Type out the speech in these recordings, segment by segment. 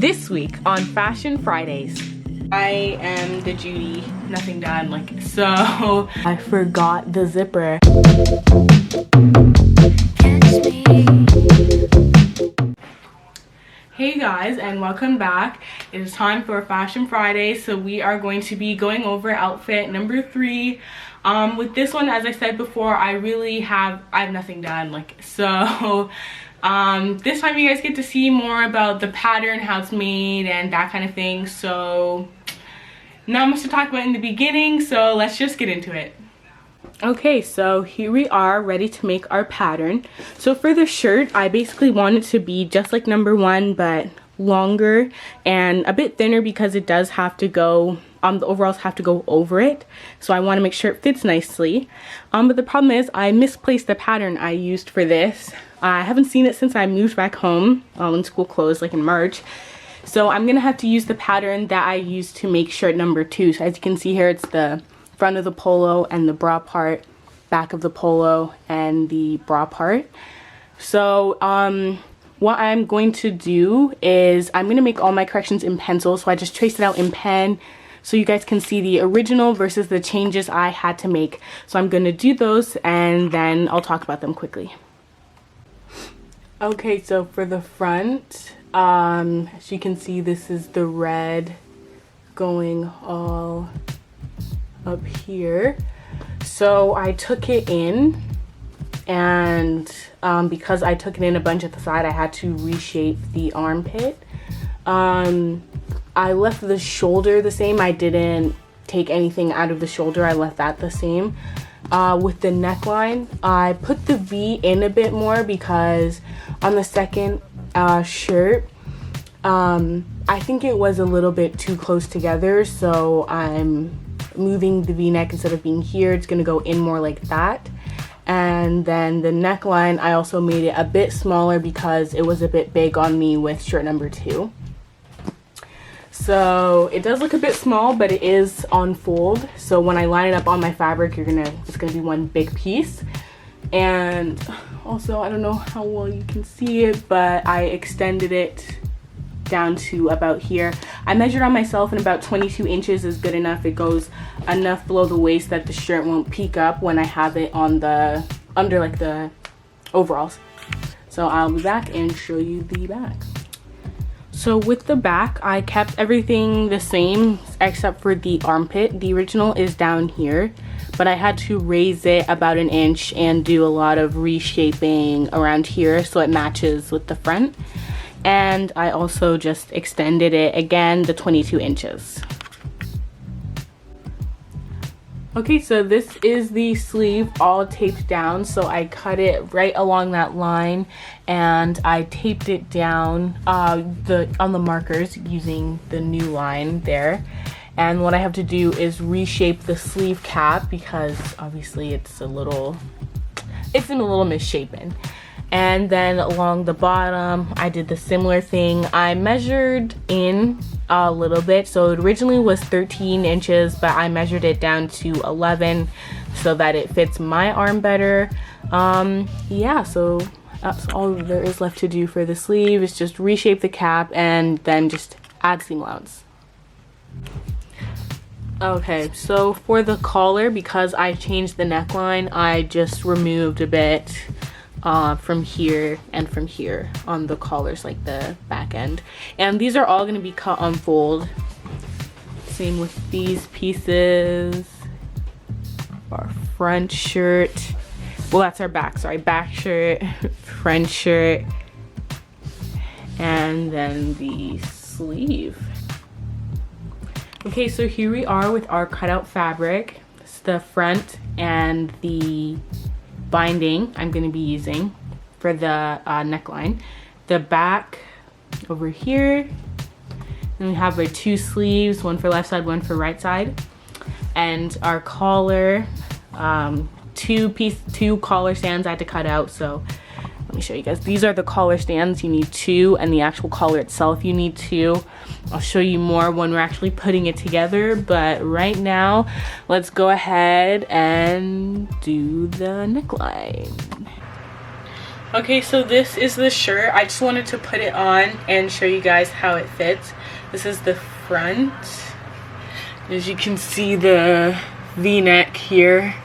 This week on Fashion Fridays, I am the Judy, nothing done, like, so I forgot the zipper. Hey guys, and welcome back. It is time for Fashion Friday, so we are going to be going over outfit number 3. With this one, as I said before, I have nothing done, like, so this time you guys get to see more about the pattern, how it's made, and that kind of thing. So not much to talk about in the beginning, so let's just get into it. Okay, so here we are ready to make our pattern. So for the shirt, I basically want it to be just like number 1, but longer and a bit thinner because it does have to go, the overalls have to go over it. So I want to make sure it fits nicely. But the problem is I misplaced the pattern I used for this. I haven't seen it since I moved back home when school closed, like in March. So I'm gonna have to use the pattern that I used to make shirt number 2. So as you can see here, it's the front of the polo and the bra part, back of the polo and the bra part. So what I'm going to do is I'm gonna make all my corrections in pencil. So I just traced it out in pen so you guys can see the original versus the changes I had to make. So I'm gonna do those and then I'll talk about them quickly. Okay, so for the front, as you can see, this is the red going all up here. So I took it in, and because I took it in a bunch at the side, I had to reshape the armpit. I left the shoulder the same. I didn't take anything out of the shoulder. I left that the same. With the neckline, I put the V in a bit more because on the second shirt, I think it was a little bit too close together, so I'm moving the V-neck. Instead of being here, it's gonna go in more like that. And then the neckline, I also made it a bit smaller because it was a bit big on me with shirt number 2. So it does look a bit small, but it is on fold. So when I line it up on my fabric, it's gonna be one big piece. And also, I don't know how well you can see it, but I extended it down to about here. I measured on myself, and about 22 inches is good enough. It goes enough below the waist that the shirt won't peek up when I have it on the under like the overalls. So I'll be back and show you the back. So with the back, I kept everything the same except for the armpit. The original is down here, but I had to raise it about an inch and do a lot of reshaping around here so it matches with the front. And I also just extended it again the 22 inches. Okay, so this is the sleeve all taped down. So I cut it right along that line and I taped it down on the markers using the new line there. And what I have to do is reshape the sleeve cap because obviously it's in a little misshapen. And then along the bottom, I did the similar thing. I measured in a little bit. So it originally was 13 inches, but I measured it down to 11 so that it fits my arm better. Yeah, so that's all there is left to do for the sleeve is just reshape the cap and then just add seam allowance. Okay, so for the collar, because I changed the neckline, I just removed a bit from here and from here on the collars, like the back end. And these are all going to be cut on fold. Same with these pieces. Our front shirt. Well, that's our back, sorry. Back shirt, front shirt, and then the sleeve. Okay, so here we are with our cutout fabric. It's the front and the binding I'm going to be using for the neckline. The back over here. And we have our 2 sleeves, one for left side, one for right side. And our collar, 2 collar stands I had to cut out. So let me show you guys. These are the collar stands. You need 2, and the actual collar itself you need 2. I'll show you more when we're actually putting it together, but right now let's go ahead and do the neckline. Okay, so this is the shirt. I just wanted to put it on and show you guys how it fits. This is the front. As you can see, the V-neck here.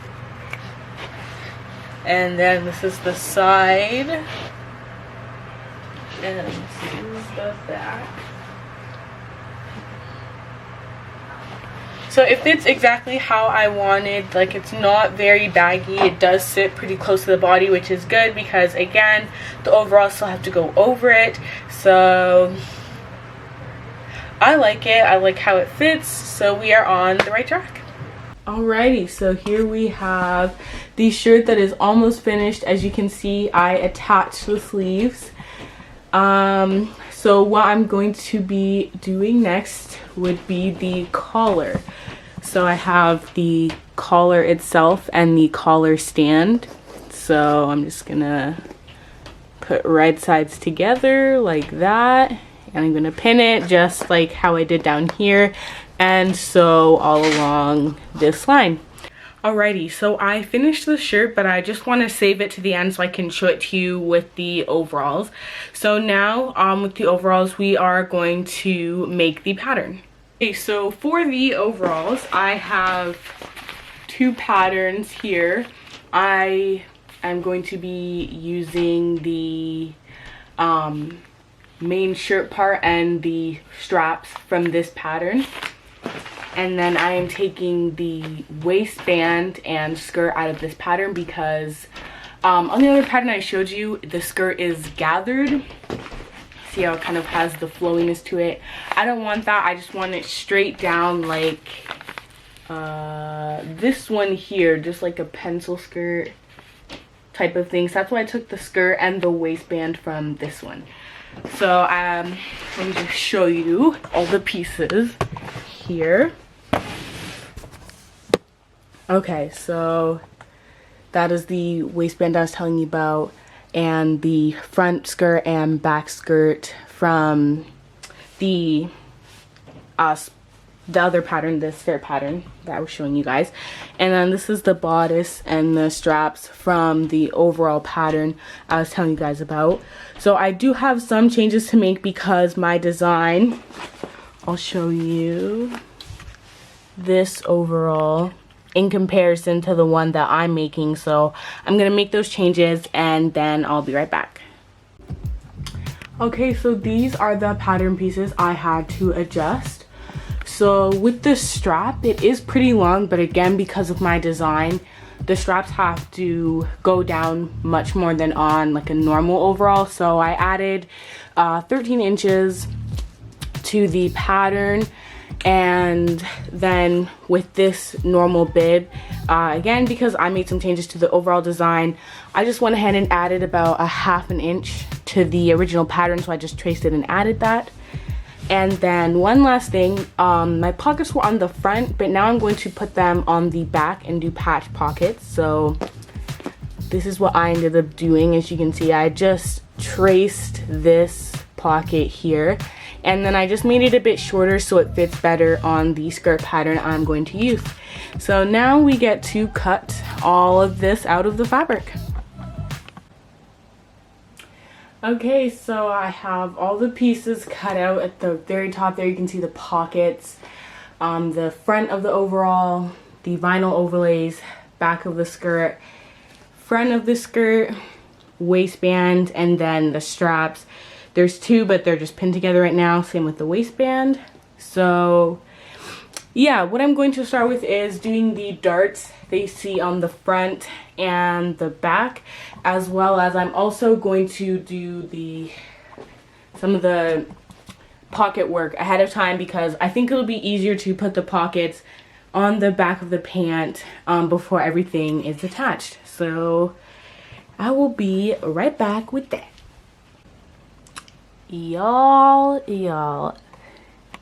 And then this is the side. And this is the back. So it fits exactly how I wanted. Like, it's not very baggy. It does sit pretty close to the body, which is good because, again, the overalls still have to go over it. So I like it. I like how it fits. So we are on the right track. Alrighty, so here we have the shirt that is almost finished. As you can see, I attached the sleeves. So what I'm going to be doing next would be the collar. So I have the collar itself and the collar stand. So I'm just gonna put right sides together like that. And I'm gonna pin it just like how I did down here. And sew all along this line. Alrighty, so I finished the shirt, but I just want to save it to the end so I can show it to you with the overalls. So now with the overalls, we are going to make the pattern. Okay, so for the overalls, I have two patterns here. I am going to be using the main shirt part and the straps from this pattern. And then I am taking the waistband and skirt out of this pattern because on the other pattern I showed you, the skirt is gathered. See how it kind of has the flowiness to it? I don't want that. I just want it straight down like this one here, just like a pencil skirt type of thing. So that's why I took the skirt and the waistband from this one. So let me just show you all the pieces here. Okay, so that is the waistband I was telling you about, and the front skirt and back skirt from the other pattern, the skirt pattern that I was showing you guys. And then this is the bodice and the straps from the overall pattern I was telling you guys about. So I do have some changes to make because my design, I'll show you this overall in comparison to the one that I'm making. So I'm gonna make those changes and then I'll be right back. Okay, so these are the pattern pieces I had to adjust. So with the strap, it is pretty long, but again, because of my design, the straps have to go down much more than on like a normal overall. So I added 13 inches to the pattern. And then with this normal bib, again, because I made some changes to the overall design, I just went ahead and added about a ½ an inch to the original pattern. So I just traced it and added that. And then one last thing, my pockets were on the front, but now I'm going to put them on the back and do patch pockets. So this is what I ended up doing. As you can see, I just traced this pocket here. And then I just made it a bit shorter so it fits better on the skirt pattern I'm going to use. So now we get to cut all of this out of the fabric. Okay, so I have all the pieces cut out. At the very top there you can see the pockets, the front of the overall, the vinyl overlays, back of the skirt, front of the skirt, waistband, and then the straps. There's two, but they're just pinned together right now. Same with the waistband. So yeah, what I'm going to start with is doing the darts that you see on the front and the back, as well as I'm also going to do some of the pocket work ahead of time because I think it'll be easier to put the pockets on the back of the pant before everything is attached. So I will be right back with that. Y'all,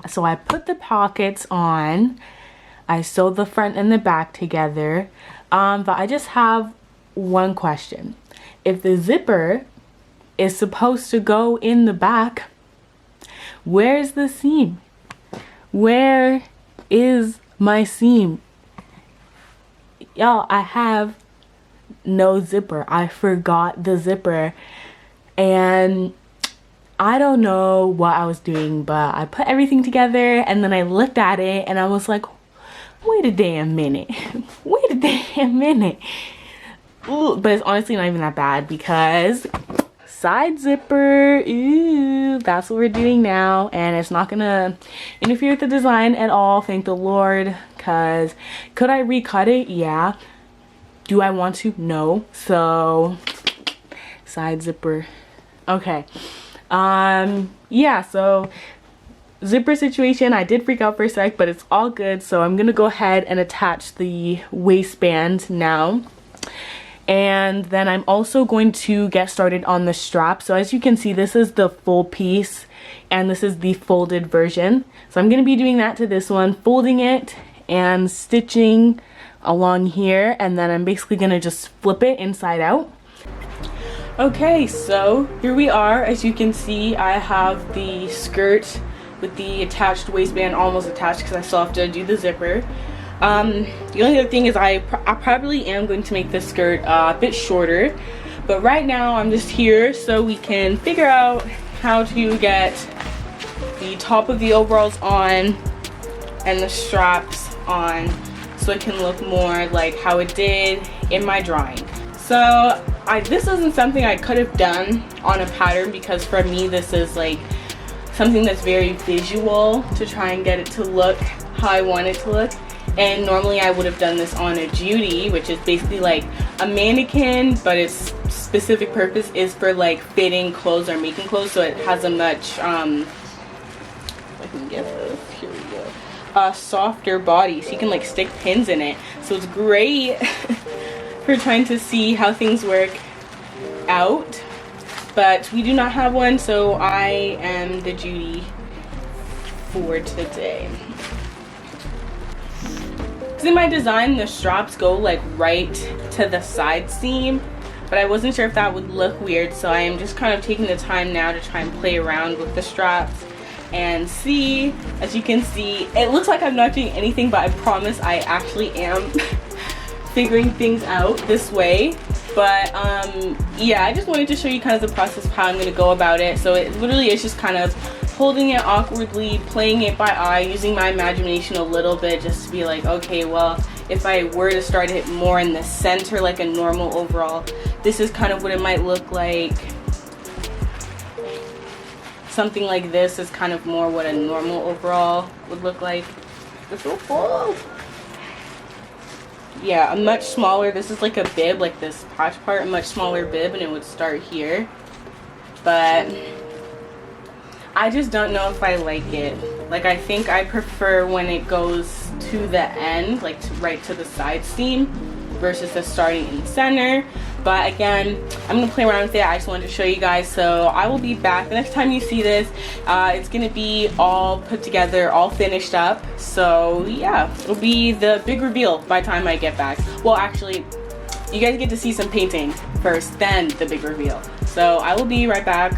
so I put the pockets on, I sewed the front and the back together, but I just have one question. If the zipper is supposed to go in the back, where's the seam? Where is my seam? Y'all, I have no zipper. I forgot the zipper, and I don't know what I was doing, but I put everything together and then I looked at it and I was like, wait a damn minute. Wait a damn minute. Ooh, but it's honestly not even that bad because side zipper, ooh, that's what we're doing now, and it's not gonna interfere with the design at all, thank the Lord. Because could I recut it? Yeah. Do I want to? No. So side zipper. Okay. Yeah, so zipper situation, I did freak out for a sec, but it's all good. So I'm gonna go ahead and attach the waistband now, and then I'm also going to get started on the strap. So as you can see, this is the full piece and this is the folded version. So I'm gonna be doing that to this one, folding it and stitching along here, and then I'm basically gonna just flip it inside out. Okay, so here we are. As you can see, I have the skirt with the attached waistband almost attached because I still have to do the zipper. The only other thing is I probably am going to make this skirt a bit shorter, but right now I'm just here so we can figure out how to get the top of the overalls on and the straps on so it can look more like how it did in my drawing. So this isn't something I could have done on a pattern because for me this is like something that's very visual to try and get it to look how I want it to look. And normally I would have done this on a Judy, which is basically like a mannequin, but its specific purpose is for like fitting clothes or making clothes, so it has a much if I can get this, here we go, softer body, so you can like stick pins in it, so it's great for trying to see how things work out. But we do not have one, so I am the Judy for today. Because in my design, the straps go like right to the side seam, but I wasn't sure if that would look weird, so I am just kind of taking the time now to try and play around with the straps and see. As you can see, it looks like I'm not doing anything, but I promise I actually am figuring things out this way. But yeah, I just wanted to show you kind of the process of how I'm going to go about it. So it literally is just kind of holding it awkwardly, playing it by eye, using my imagination a little bit just to be like, okay, well, if I were to start it more in the center like a normal overall, this is kind of what it might look like. Something like this is kind of more what a normal overall would look like. It's so full. Yeah, a much smaller, this is like a bib, like this patch part, a much smaller bib, and it would start here. But I just don't know if I like it. Like, I think I prefer when it goes to the end, like right to the side seam, versus the starting in the center. But again, I'm gonna play around with it. I just wanted to show you guys. So I will be back the next time you see this. It's gonna be all put together, all finished up. So yeah, it'll be the big reveal by the time I get back. Well, actually, you guys get to see some painting first, then the big reveal. So I will be right back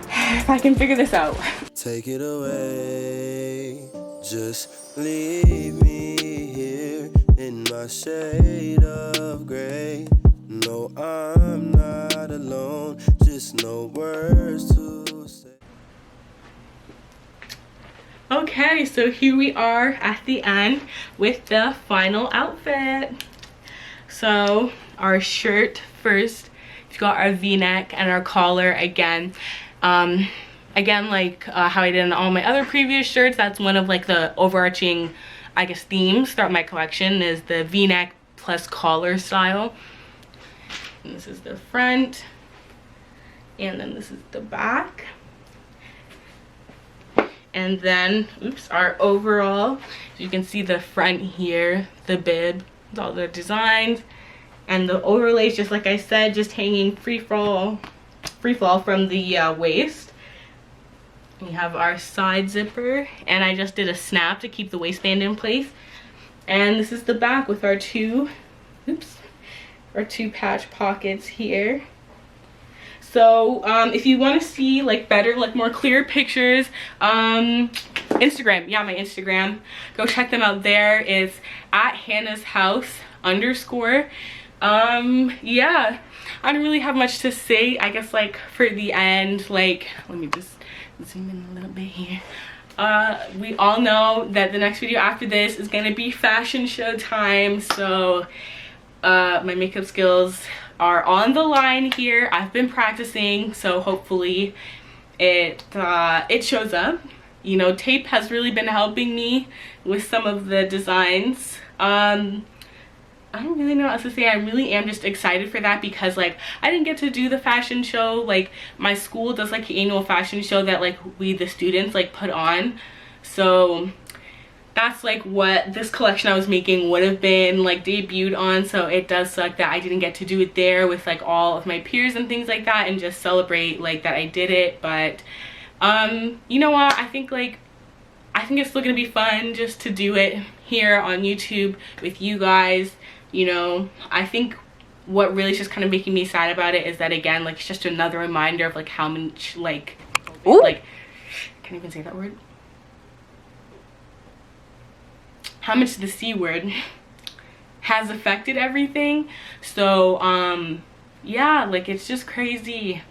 if I can figure this out. Take it away, just leave me here in my shade of gray. No, I'm not alone, just no words to say. Okay, so here we are at the end with the final outfit. So our shirt first, we've got our v-neck and our collar again. Again, like how I did in all my other previous shirts, that's one of like the overarching, I guess, themes throughout my collection is the v-neck plus collar style. And this is the front, and then this is the back. And then, oops, our overall. So you can see the front here, the bib, with all the designs. And the overlays, just like I said, just hanging free fall from the waist. We have our side zipper, and I just did a snap to keep the waistband in place. And this is the back with our two patch pockets here. So if you want to see like better, like more clear pictures, Instagram, yeah, my Instagram, go check them out there. It's at Hannah's House _. Yeah, I don't really have much to say. I guess like for the end, like let me just zoom in a little bit here. We all know that the next video after this is gonna be fashion show time, so my makeup skills are on the line here. I've been practicing, so hopefully it shows up. You know, tape has really been helping me with some of the designs. I don't really know what else to say. I really am just excited for that because like I didn't get to do the fashion show. Like my school does like the annual fashion show that like we the students like put on, so that's like what this collection I was making would have been like debuted on. So it does suck that I didn't get to do it there with like all of my peers and things like that and just celebrate like that I did it. But you know what, I think it's still gonna be fun just to do it here on YouTube with you guys. You know, I think what really is just kind of making me sad about it is that again, like it's just another reminder of like how much like like can't even say that word, how much the C word has affected everything. So yeah, like it's just crazy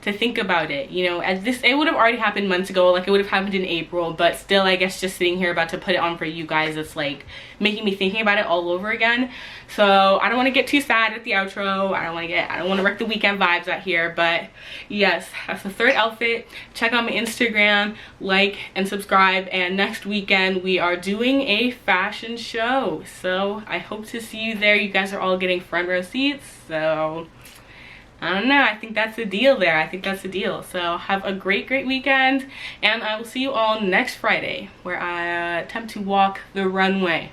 to think about it, you know. As this, it would have already happened months ago, like it would have happened in April, but still I guess just sitting here about to put it on for you guys, it's like making me thinking about it all over again. So I don't want to get too sad at the outro. I don't want to wreck the weekend vibes out here. But yes, that's the third outfit. Check out my Instagram, like and subscribe, and next weekend we are doing a fashion show, so I hope to see you there. You guys are all getting front row seats, so I don't know, I think that's the deal there. I think that's the deal. So have a great weekend, and I will see you all next Friday where I attempt to walk the runway.